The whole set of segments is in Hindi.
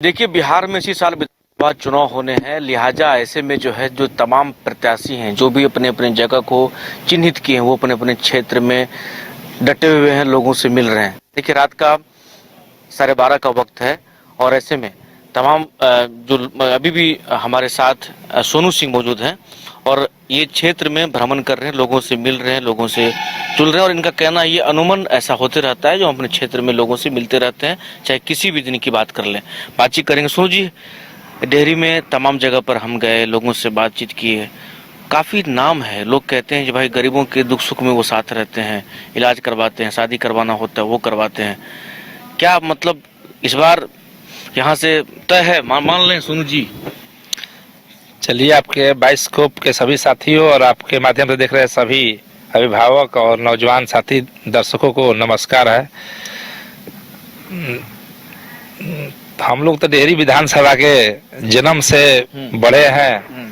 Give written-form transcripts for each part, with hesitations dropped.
देखिए, बिहार में इसी साल विधानसभा चुनाव होने हैं। लिहाजा ऐसे में जो है, जो तमाम प्रत्याशी हैं, जो भी अपने अपने जगह को चिन्हित किए हैं, वो अपने अपने क्षेत्र में डटे हुए हैं, लोगों से मिल रहे हैं। देखिए, रात का 12:30 का वक्त है और ऐसे में तमाम जो अभी भी हमारे साथ सोनू सिंह मौजूद हैं और ये क्षेत्र में भ्रमण कर रहे हैं, लोगों से मिल रहे हैं, लोगों से जुड़ रहे हैं। और इनका कहना ये अमूमन ऐसा होते रहता है, जो अपने क्षेत्र में लोगों से मिलते रहते हैं, चाहे किसी भी दिन की बात कर लें। बातचीत करेंगे। सोनू जी, डेहरी में तमाम जगह पर हम गए, लोगों से बातचीत किए, काफ़ी नाम है। लोग कहते हैं कि भाई गरीबों के दुख सुख में वो साथ रहते हैं, इलाज करवाते हैं, शादी करवाना होता है वो करवाते हैं। क्या मतलब इस बार यहाँ से तय है, मान लें सोनू जी? चलिए, आपके बाइस्कोप के सभी साथियों और आपके माध्यम से देख रहे सभी अभिभावक और नौजवान साथी दर्शकों को नमस्कार है। हम लोग तो डेहरी विधानसभा के जन्म से बड़े हैं,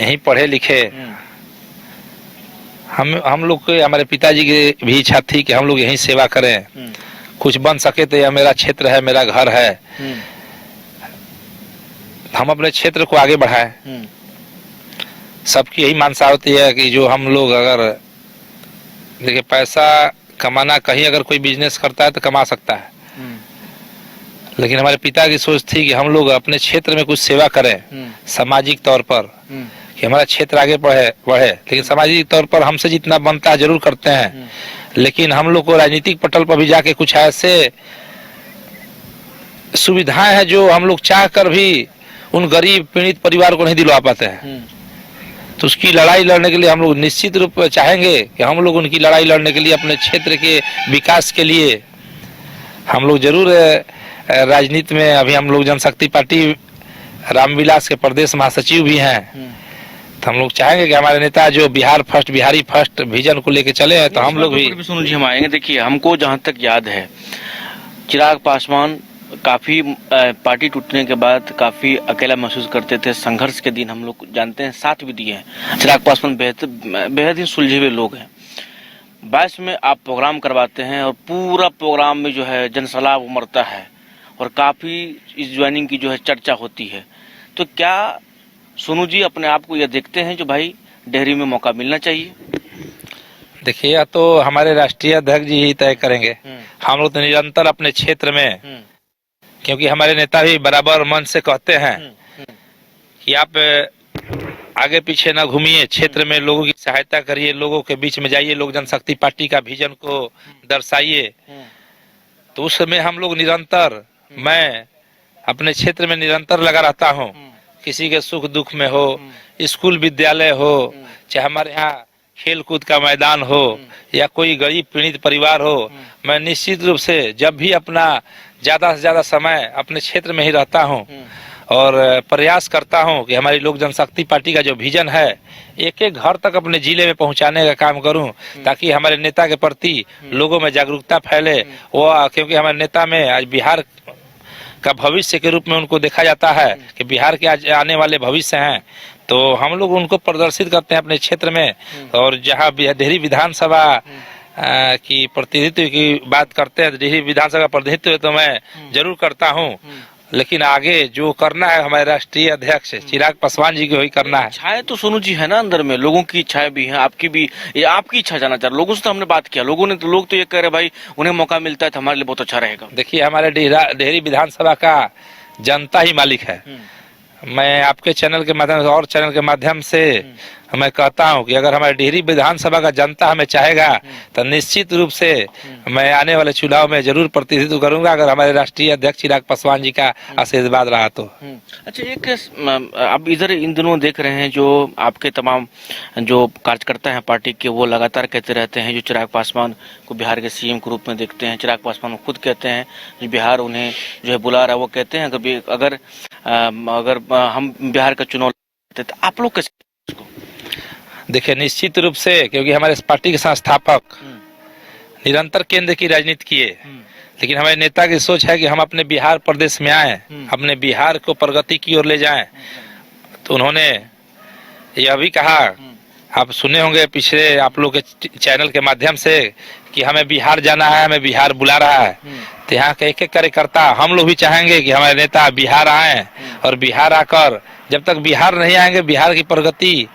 यहीं पढ़े लिखे। हम लोग के, हमारे पिताजी की भी इच्छा थी कि हम लोग यहीं सेवा करें, कुछ बन सके तो यह मेरा क्षेत्र है, मेरा घर है, हम अपने क्षेत्र को आगे बढ़ाएं। सबकी यही मानसा होती है कि जो हम लोग, अगर देखिए, पैसा कमाना, कहीं अगर कोई बिजनेस करता है तो कमा सकता है, लेकिन हमारे पिता की सोच थी कि हम लोग अपने क्षेत्र में कुछ सेवा करें सामाजिक तौर पर, कि हमारा क्षेत्र आगे बढ़े। लेकिन सामाजिक तौर पर हमसे जितना बनता है जरूर करते हैं, लेकिन हम लोग को राजनीतिक पटल पर भी जाके कुछ ऐसे सुविधाएं हैं जो हम लोग चाह कर भी उन गरीब पीड़ित परिवार को नहीं दिलवा पाते हैं। तो उसकी लड़ाई लड़ने के लिए हम लोग निश्चित रूप से चाहेंगे कि हम लोग उनकी लड़ाई लड़ने के लिए, अपने क्षेत्र के विकास के लिए हम लोग जरूर राजनीति में। अभी हम लोग जनशक्ति पार्टी रामविलास के प्रदेश महासचिव भी हैं, तो हम लोग चाहेंगे कि हमारे नेता जो Bihar first, Bihari first vision को लेके चले हैं, तो हम लोग भी। सोनू जी, हम आएंगे। देखिए, हमको जहाँ तक याद है, चिराग पासवान काफी पार्टी टूटने के बाद काफी अकेला महसूस करते थे। संघर्ष के दिन हम लोग जानते हैं, साथ भी दिए हैं। चिराग पासवान बेहद ही सुलझे हुए लोग हैं। 22 में आप प्रोग्राम करवाते हैं और पूरा प्रोग्राम में जो है जनसलाह उमड़ता है और काफी इस ज्वाइनिंग की जो है चर्चा होती है। तो क्या सोनू जी अपने आप को यह देखते हैं जो भाई डेहरी में मौका मिलना चाहिए? देखिए, या तो हमारे राष्ट्रीय अध्यक्ष जी ही तय करेंगे। हम लोग तो निरंतर अपने क्षेत्र में, क्योंकि हमारे नेता भी बराबर मन से कहते हैं कि आप आगे पीछे ना घूमिए, क्षेत्र में लोगों की सहायता करिए, लोगों के बीच में जाइए, लोक जनशक्ति पार्टी का विजन को दर्शाइए। तो उस समय हम लोग निरंतर, मैं अपने क्षेत्र में निरंतर लगा रहता हूँ। किसी के सुख दुख में हो, स्कूल विद्यालय हो, चाहे हमारे यहाँ खेल कूद का मैदान हो, या कोई गरीब पीड़ित परिवार हो, मैं निश्चित रूप से जब भी अपना ज्यादा से ज्यादा समय अपने क्षेत्र में ही रहता हूँ और प्रयास करता हूँ कि हमारी लोक जनशक्ति पार्टी का जो विजन है, एक एक घर तक अपने जिले में पहुंचाने का काम करूं, ताकि हमारे नेता के प्रति लोगों में जागरूकता फैले। वो, क्योंकि हमारे नेता में आज बिहार का भविष्य के रूप में उनको देखा जाता है कि बिहार के आज आने वाले भविष्य हैं, तो हम लोग उनको प्रदर्शित करते हैं अपने क्षेत्र में। और जहाँ डेहरी विधानसभा की प्रतिनिधित्व की बात करते हैं, डेहरी विधानसभा प्रतिनिधित्व तो मैं जरूर करता हूँ, लेकिन आगे जो करना है हमारे राष्ट्रीय अध्यक्ष चिराग पासवान जी को ही करना है। इच्छाएं तो सोनू जी है ना अंदर में, लोगों की इच्छाएं भी हैं, आपकी भी। ये आपकी इच्छा जाना चाह रहे लोगों से, तो हमने बात किया, लोग तो ये कह रहे भाई उन्हें मौका मिलता है तो हमारे लिए बहुत अच्छा रहेगा। देखिए, हमारे डेहरी विधानसभा का जनता ही मालिक है। मैं आपके चैनल के माध्यम से और चैनल के माध्यम से मैं कहता हूं कि अगर हमारे डेहरी विधानसभा का जनता हमें चाहेगा तो निश्चित रूप से मैं आने वाले चुनाव में जरूर प्रतिनिधित्व करूंगा, अगर हमारे राष्ट्रीय अध्यक्ष चिराग पासवान जी का आशीर्वाद रहा तो। अच्छा, एक अब इधर इन दिनों देख रहे हैं, जो आपके तमाम जो कार्यकर्ता हैं पार्टी के, वो लगातार कहते रहते हैं जो चिराग पासवान को बिहार के सीएम के रूप में देखते हैं। चिराग पासवान खुद कहते हैं जो बिहार उन्हें जो है बुला रहा है, वो कहते हैं अगर हम बिहार का चुनाव लड़ते तो आप लोग कैसे? देखिए, निश्चित रूप से, क्योंकि हमारे इस पार्टी के संस्थापक निरंतर केंद्र की राजनीति किए, लेकिन हमारे नेता की सोच है कि हम अपने बिहार प्रदेश में आए, अपने बिहार को प्रगति की ओर ले जाएं। तो उन्होंने यह भी कहा, आप सुने होंगे पिछले आप लोग के चैनल के माध्यम से, कि हमें बिहार जाना है, हमें बिहार बुला रहा है। तो यहाँ के एक एक कार्यकर्ता हम लोग भी चाहेंगे कि हमारे नेता बिहार आए और बिहार आकर, जब तक बिहार नहीं आएंगे बिहार की प्रगति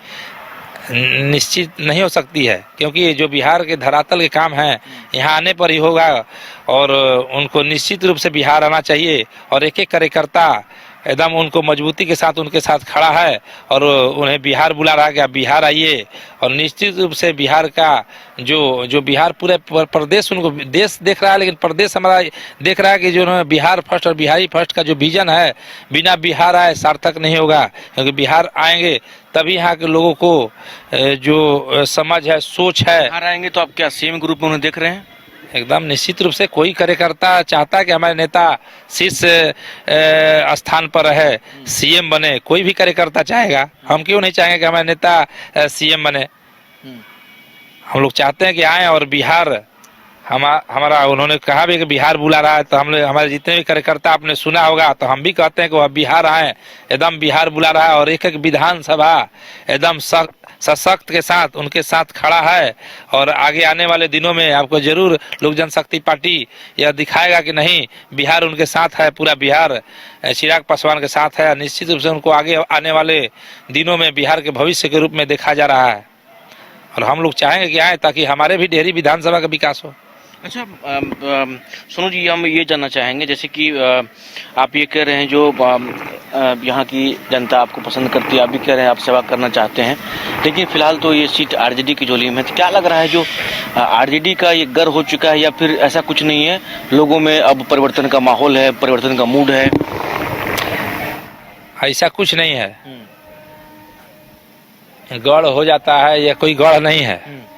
निश्चित नहीं हो सकती है, क्योंकि जो बिहार के धरातल के काम हैं यहाँ आने पर ही होगा। और उनको निश्चित रूप से बिहार आना चाहिए और एक एक कार्यकर्ता एकदम उनको मजबूती के साथ उनके साथ खड़ा है और उन्हें बिहार बुला रहा है कि आप बिहार आइए। और निश्चित रूप से बिहार का जो बिहार पूरे प्रदेश उनको देश देख रहा है, लेकिन प्रदेश हमारा देख रहा है कि जो बिहार फर्स्ट और बिहारी फर्स्ट का जो विजन है, बिना बिहार आए सार्थक नहीं होगा। क्योंकि बिहार आएंगे तभी यहाँ के लोगों को जो समझ है, सोच है। बिहार आएंगे तो आप क्या सीएम के रूप में उन्हें देख रहे हैं? एकदम निश्चित रूप से कोई कार्यकर्ता चाहता है कि हमारे नेता शीर्ष स्थान पर रहे, सीएम बने। कोई भी कार्यकर्ता चाहेगा, हम क्यों नहीं चाहेंगे कि हमारे नेता सीएम बने। हम लोग चाहते हैं कि आए और बिहार हमारा उन्होंने कहा भी कि बिहार बुला रहा है, तो हम लोग हमारे जितने भी कार्यकर्ता आपने सुना होगा, तो हम भी कहते हैं कि वह बिहार आए, एकदम बिहार बुला रहा है और एक एक विधानसभा एकदम सशक्त के साथ उनके साथ खड़ा है। और आगे आने वाले दिनों में आपको जरूर लोक जनशक्ति पार्टी यह दिखाएगा कि नहीं, बिहार उनके साथ है, पूरा बिहार चिराग पासवान के साथ है। निश्चित रूप से उनको आगे आने वाले दिनों में बिहार के भविष्य के रूप में देखा जा रहा है और हम लोग चाहेंगे कि आए ताकि हमारे भी डेहरी विधानसभा का विकास हो। अच्छा सोनू जी, हम ये जानना चाहेंगे, जैसे कि आप ये कह रहे हैं जो यहाँ की जनता आपको पसंद करती है, आप भी कह रहे हैं आप सेवा करना चाहते हैं, लेकिन फिलहाल तो ये सीट आरजेडी की झोली में है। तो क्या लग रहा है, जो आरजेडी का ये गर हो चुका है या फिर ऐसा कुछ नहीं है, लोगों में अब परिवर्तन का माहौल है, परिवर्तन का मूड है? ऐसा कुछ नहीं है, गढ़ हो जाता है या कोई गढ़ नहीं है।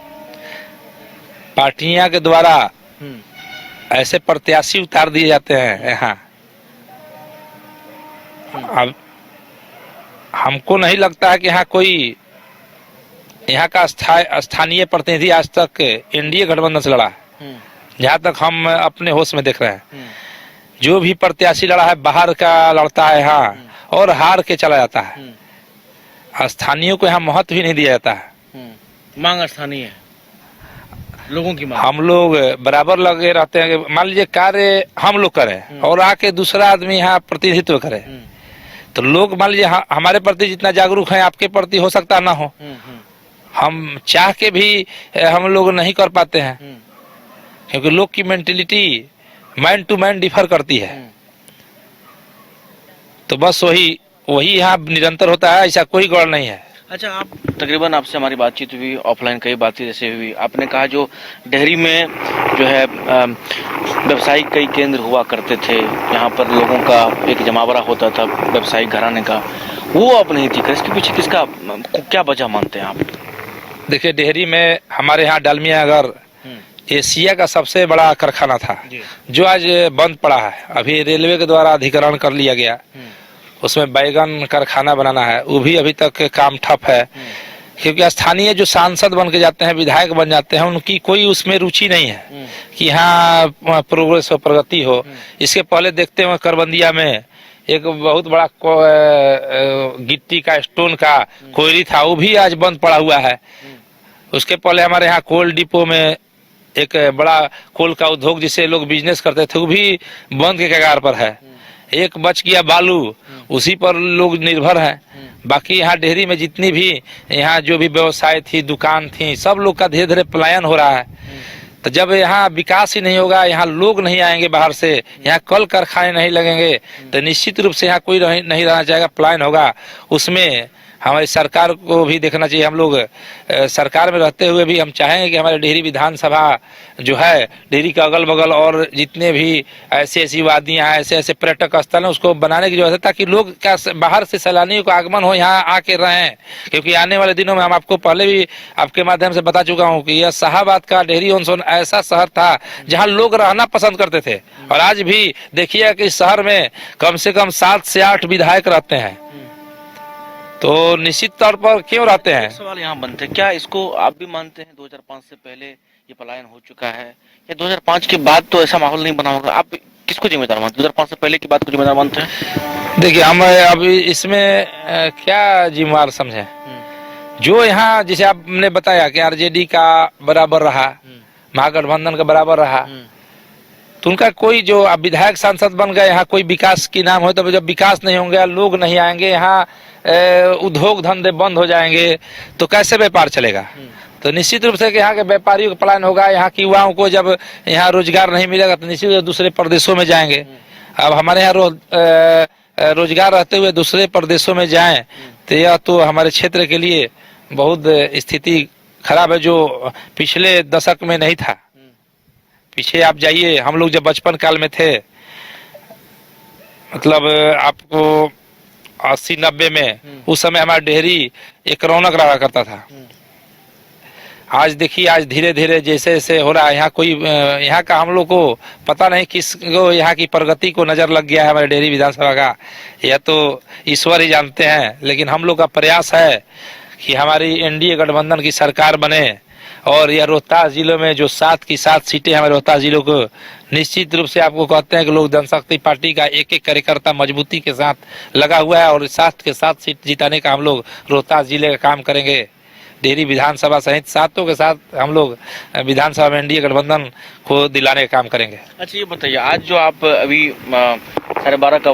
पार्टियां के द्वारा ऐसे प्रत्याशी उतार दिए जाते हैं यहाँ। अब हमको नहीं लगता है कि यहाँ कोई यहाँ का स्थानीय प्रतिनिधि आज तक एनडीए गठबंधन से लड़ा है। जहाँ तक हम अपने होश में देख रहे हैं, जो भी प्रत्याशी लड़ा है बाहर का लड़ता है यहाँ और हार के चला जाता है। स्थानीय को यहाँ महत्व ही नहीं दिया जाता है। मांग स्थानीय है, लोगों की मांग। हम लोग बराबर लगे रहते हैं कि मान लीजिए कार्य हम लोग करें और आके दूसरा आदमी यहाँ प्रतिनिधित्व करे, तो लोग मान लीजिए हमारे प्रति जितना जागरूक है आपके प्रति हो सकता ना हो। हम चाह के भी हम लोग नहीं कर पाते हैं, क्योंकि लोग की mentality man to man differ करती है। तो बस वही यहाँ निरंतर होता है, ऐसा कोई गौर नहीं है। अच्छा, आप तकरीबन आपसे हमारी बातचीत हुई, ऑफलाइन कई बातें जैसे हुई, आपने कहा जो डेहरी में जो है व्यवसायिक कई केंद्र हुआ करते थे, यहाँ पर लोगों का एक जमावड़ा होता था व्यवसायिक घराने का, वो अब नहीं दिख रहा। इसके पीछे किसका क्या वजह मानते हैं आप? देखिए, डेहरी में हमारे यहाँ डालमिया नगर एशिया का सबसे बड़ा कारखाना था, जो आज बंद पड़ा है। अभी रेलवे के द्वारा अधिग्रहण कर लिया गया, उसमें बैगन कारखाना बनाना है, वो भी अभी तक काम ठप है। क्योंकि स्थानीय जो सांसद बन के जाते हैं, विधायक बन जाते हैं, उनकी कोई उसमें रुचि नहीं है कि यहाँ प्रोग्रेस हो, प्रगति हो। इसके पहले देखते हुए करबंदिया में एक बहुत बड़ा गिट्टी का स्टोन का कोयली था, वो भी आज बंद पड़ा हुआ है। उसके पहले हमारे यहाँ कोल डिपो में एक बड़ा कोल का उद्योग जिससे लोग बिजनेस करते थे, वो भी बंद के कगार पर है। एक बच गया बालू, उसी पर लोग निर्भर हैं। बाकी यहाँ डेहरी में जितनी भी यहाँ जो भी व्यवसाय थी, दुकान थी, सब लोग का धीरे धीरे पलायन हो रहा है। तो जब यहाँ विकास ही नहीं होगा, यहाँ लोग नहीं आएंगे बाहर से, यहाँ कल कारखाने नहीं लगेंगे, तो निश्चित रूप से यहाँ कोई नहीं रहना चाहेगा, पलायन होगा। उसमें हमारी सरकार को भी देखना चाहिए। हम लोग सरकार में रहते हुए भी हम चाहेंगे कि हमारे डेहरी विधानसभा जो है, डेहरी का अगल बगल और जितने भी ऐसी वादियाँ हैं, ऐसे पर्यटक स्थल हैं, उसको बनाने की जरूरत है, ताकि लोग क्या बाहर से सैलानियों का आगमन हो, यहाँ आके रहें। क्योंकि आने वाले दिनों में हम आपको पहले भी आपके माध्यम से बता चुका हूँ कि यह शाहाबाद का डेहरी ऑन सोन ऐसा शहर था जहाँ लोग रहना पसंद करते थे। और आज भी देखिए कि इस शहर में कम से कम 7 से 8 विधायक रहते हैं, तो निश्चित तौर पर क्यों रहते हैं। सवाल यहाँ बनते हैं, क्या इसको आप भी मानते हैं 2005 से पहले ये पलायन हो चुका है, या 2005 के बाद तो ऐसा माहौल नहीं बना होगा? आप किसको जिम्मेदार मानते हैं, 2005 से पहले की बात को जिम्मेदार मानते हैं? देखिए, हम अभी इसमें क्या जिम्मेवार समझे, जो यहाँ जिसे आपने बताया कि आरजेडी का बराबर रहा, महागठबंधन का बराबर रहा, तो उनका कोई जो अब विधायक सांसद बन गए, यहाँ कोई विकास की नाम हो, तो जब विकास नहीं होंगे, लोग नहीं आएंगे यहाँ, उद्योग धंधे बंद हो जाएंगे, तो कैसे व्यापार चलेगा। तो निश्चित रूप से कि यहाँ के व्यापारियों का पलायन होगा, यहाँ के युवाओं को जब यहाँ रोजगार नहीं मिलेगा तो निश्चित रूप से दूसरे प्रदेशों में जाएंगे। अब हमारे यहाँ रोजगार रहते हुए दूसरे प्रदेशों में जाएं तो यह तो हमारे क्षेत्र के लिए बहुत स्थिति खराब है, जो पिछले दशक में नहीं था। पीछे आप जाइए, हम लोग जब बचपन काल में थे, मतलब आपको 80-90 में, उस समय हमारा डेहरी एक रौनक रहा करता था। आज देखिए, आज धीरे धीरे जैसे जैसे हो रहा है, यहाँ कोई यहाँ का हम लोग को पता नहीं किसको यहाँ की प्रगति को नजर लग गया है हमारे डेहरी विधानसभा का, यह तो ईश्वर ही जानते हैं। लेकिन हम लोग का प्रयास है कि हमारी एनडीए गठबंधन की सरकार बने और यह रोहतास जिलों में जो 7 की 7 सीटें हमारे रोहतास जिलों को, निश्चित रूप से आपको कहते हैं कि लोक जनशक्ति पार्टी का एक एक कार्यकर्ता मजबूती के साथ लगा हुआ है और 7 के 7 सीट जिताने का हम लोग रोहतास जिले का काम करेंगे। डेहरी विधानसभा सहित 7 के साथ हम लोग विधानसभा में एनडीए गठबंधन को दिलाने का काम करेंगे। अच्छा, ये बताइए, आज जो आप अभी 12:30 का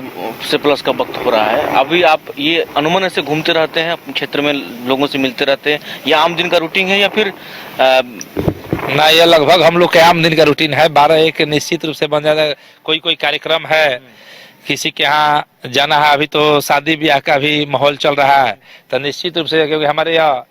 से प्लस का वक्त हो रहा है, अभी आप ये अनुमान से घूमते रहते हैं, अपने क्षेत्र में लोगों से मिलते रहते हैं, या आम दिन का रूटीन है या फिर ना, यह लगभग हम लोग के आम दिन का रूटीन है। 12-1 निश्चित रूप से बन जाता है। कोई कार्यक्रम है, किसी के यहाँ जाना है, अभी तो शादी ब्याह का भी माहौल चल रहा है, तो निश्चित रूप से, क्योंकि हमारे यहाँ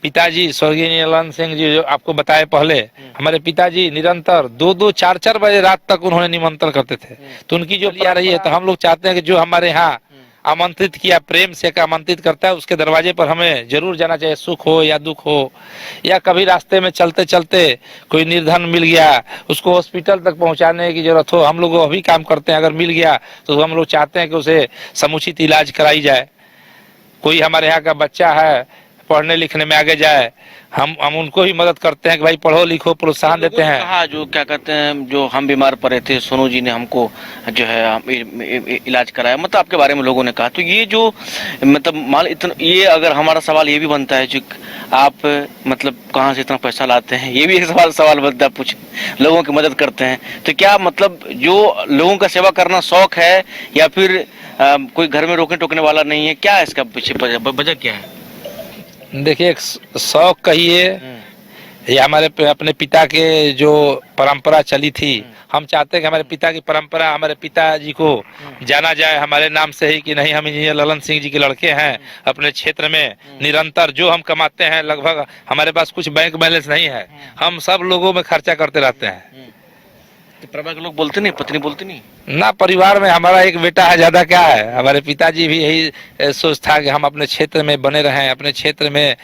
पिताजी स्वर्गीय ललन सिंह जी, जो आपको बताए पहले, हमारे पिताजी निरंतर 2-2, 4-4 बजे रात तक उन्होंने निमंत्रण करते थे। तो उनकी जो आ रही है, तो हम लोग चाहते हैं कि जो हमारे यहाँ आमंत्रित किया, प्रेम से आमंत्रित करता है, उसके दरवाजे पर हमें जरूर जाना चाहिए, सुख हो या दुख हो, या कभी रास्ते में चलते चलते कोई निर्धन मिल गया, उसको हॉस्पिटल तक पहुंचाने की जरूरत हो, हम लोग अभी काम करते हैं। अगर मिल गया तो हम लोग चाहते हैं कि उसे समुचित इलाज कराई जाए। कोई हमारे यहाँ का बच्चा है, पढ़ने लिखने में आगे जाए, हम उनको ही मदद करते हैं कि भाई पढ़ो लिखो, प्रोत्साहन देते हैं। कहा जो क्या कहते हैं, जो हम बीमार पड़े थे, सोनू जी ने हमको जो है इलाज कराया, मतलब आपके बारे में लोगों ने कहा। तो ये जो मतलब मान इतना, ये अगर हमारा सवाल ये भी बनता है जो आप मतलब कहाँ से इतना पैसा लाते हैं, ये भी एक सवाल बनता है, कुछ लोगों की मदद करते हैं, तो क्या मतलब जो लोगों का सेवा करना शौक है या फिर कोई घर में रोकने टोकने वाला नहीं है, क्या है इसका पीछे वजह क्या है? देखिए, एक शौक कहिए, ये हमारे अपने पिता के जो परंपरा चली थी, हम चाहते हैं कि हमारे पिता की परंपरा, हमारे पिताजी को जाना जाए हमारे नाम से ही कि नहीं, हम इंजीनियर ललन सिंह जी के लड़के हैं। अपने क्षेत्र में निरंतर जो हम कमाते हैं, लगभग हमारे पास कुछ बैंक बैलेंस नहीं है, हम सब लोगों में खर्चा करते रहते हैं। तो परिवार के लोग बोलते नहीं, पत्नी बोलती नहीं ना, परिवार में हमारा एक बेटा है, ज्यादा क्या है। हमारे पिताजी भी यही सोच था कि हम अपने क्षेत्र में बने रहें, अपने क्षेत्र में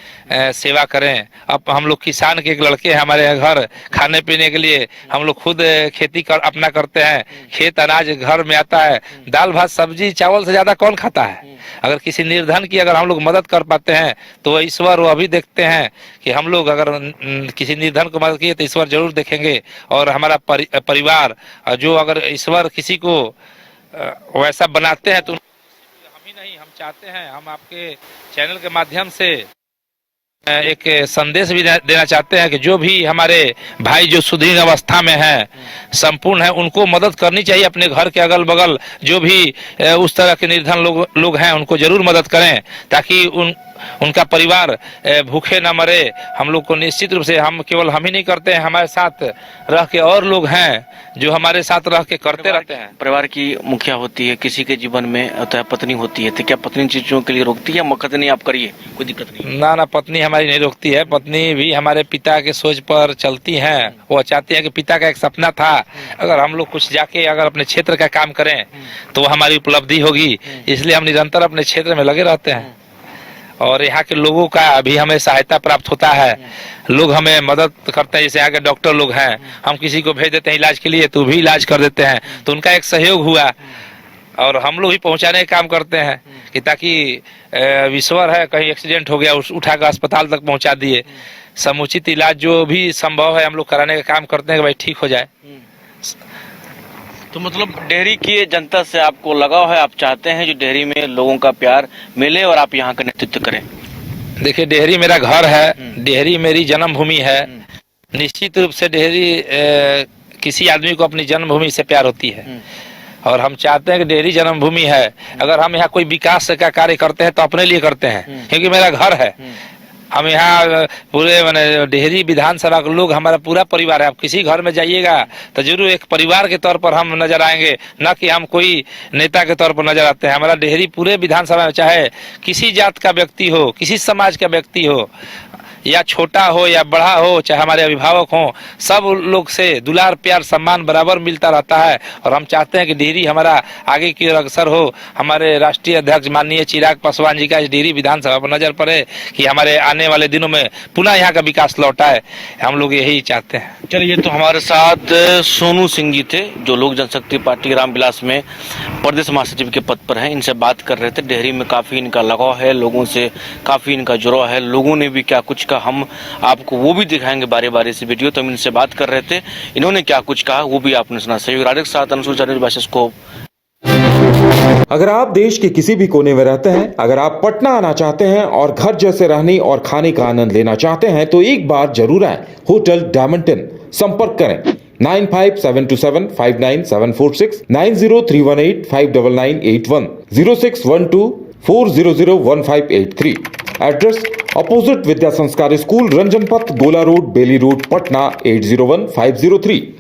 सेवा करें। अब हम लोग किसान के एक लड़के हैं, हमारे घर खाने पीने के लिए हम लोग खुद खेती अपना करते हैं, खेत अनाज घर में आता है, दाल भात सब्जी चावल से ज्यादा कौन खाता है। अगर किसी निर्धन की अगर हम लोग मदद कर पाते हैं तो वह ईश्वर वो अभी देखते हैं कि हम लोग अगर किसी निर्धन को मदद किए तो ईश्वर जरूर देखेंगे। और हमारा परिवार जो अगर ईश्वर किसी को वैसा बनाते हैं तो हम ही नहीं, हम चाहते हैं, हम आपके चैनल के माध्यम से एक संदेश भी देना चाहते हैं कि जो भी हमारे भाई जो सुदृढ़ अवस्था में हैं, संपूर्ण है, उनको मदद करनी चाहिए। अपने घर के अगल बगल जो भी उस तरह के निर्धन लोग हैं, उनको जरूर मदद करें ताकि उनका परिवार भूखे न मरे। हम लोग को निश्चित रूप से, हम केवल हम ही नहीं करते हैं, हमारे साथ रह के और लोग हैं जो हमारे साथ रह के करते रहते हैं। परिवार की मुखिया होती है, किसी के जीवन में होता है पत्नी होती है, तो क्या पत्नी चीजों के लिए रोकती है? मकद नहीं, आप करिए, कोई दिक्कत नहीं। ना, पत्नी हमारी नहीं रोकती है। पत्नी भी हमारे पिता के सोच पर चलती हैं। वो चाहती है कि पिता का एक सपना था, अगर हम लोग कुछ जाके अगर अपने क्षेत्र का काम करें तो वो हमारी उपलब्धि होगी, इसलिए हम निरंतर अपने क्षेत्र में लगे रहते हैं। और यहाँ के लोगों का भी हमें सहायता प्राप्त होता है, लोग हमें मदद करते हैं। जैसे यहाँ के डॉक्टर लोग हैं, हम किसी को भेज देते हैं इलाज के लिए तो भी इलाज कर देते हैं, तो उनका एक सहयोग हुआ। और हम लोग भी पहुंचाने का काम करते हैं कि ताकि ईश्वर है कहीं एक्सीडेंट हो गया, उठाकर अस्पताल तक पहुंचा दिए, समुचित इलाज जो भी संभव है हम लोग कराने का काम करते हैं कि भाई ठीक हो जाए। तो मतलब डेहरी की जनता से आपको लगाव है, आप चाहते हैं जो डेहरी में लोगों का प्यार मिले और आप यहाँ का नेतृत्व करें? देखिए, डेहरी मेरा घर है, डेहरी मेरी जन्मभूमि है। निश्चित रूप से डेहरी किसी आदमी को अपनी जन्मभूमि से प्यार होती है और हम चाहते हैं कि डेहरी जन्मभूमि है। अगर हम यहाँ कोई विकास का कार्य करते हैं तो अपने लिए करते हैं, क्योंकि मेरा घर है। हम यहाँ पूरे माने डेहरी विधानसभा के लोग हमारा पूरा परिवार है। आप किसी घर में जाइएगा तो जरूर एक परिवार के तौर पर हम नजर आएंगे, न कि हम कोई नेता के तौर पर नजर आते हैं। हमारा डेहरी पूरे विधानसभा में चाहे किसी जात का व्यक्ति हो, किसी समाज का व्यक्ति हो, या छोटा हो या बड़ा हो, चाहे हमारे अभिभावक हों, सब लोग से दुलार प्यार सम्मान बराबर मिलता रहता है। और हम चाहते हैं कि डेहरी हमारा आगे की ओर अग्रसर हो। हमारे राष्ट्रीय अध्यक्ष माननीय चिराग पासवान जी का इस डेहरी विधानसभा पर नजर पड़े कि हमारे आने वाले दिनों में पुनः यहाँ का विकास लौटा है। हम लोग यही चाहते हैं। चलिए, तो हमारे साथ सोनू सिंह जी थे, जो लोक जनशक्ति पार्टी रामविलास में प्रदेश महासचिव के पद पर हैं। इनसे बात कर रहे थे। डेहरी में काफी इनका लगाव है, लोगों से काफी इनका जुड़ाव है। लोगों ने भी क्या कुछ कहा, हम आपको वो भी दिखाएंगे बारी बारी से वीडियो। तो हम इनसे बात कर रहे थे, इन्होंने क्या कुछ कहा वो भी आपने सुना। सहयोग राधे के साथ अनुसूचित। अगर आप देश के किसी भी कोने में रहते हैं, अगर आप पटना आना चाहते हैं और घर जैसे रहने और खाने का आनंद लेना चाहते हैं, तो एक बार जरूर आए होटल डायमंटन। संपर्क करें 9572759746, 9031859981, 0612400158 एड्रेस अपोजिट विद्या संस्कार स्कूल, रंजन पथ, गोला रोड, बेली रोड, पटना 801503।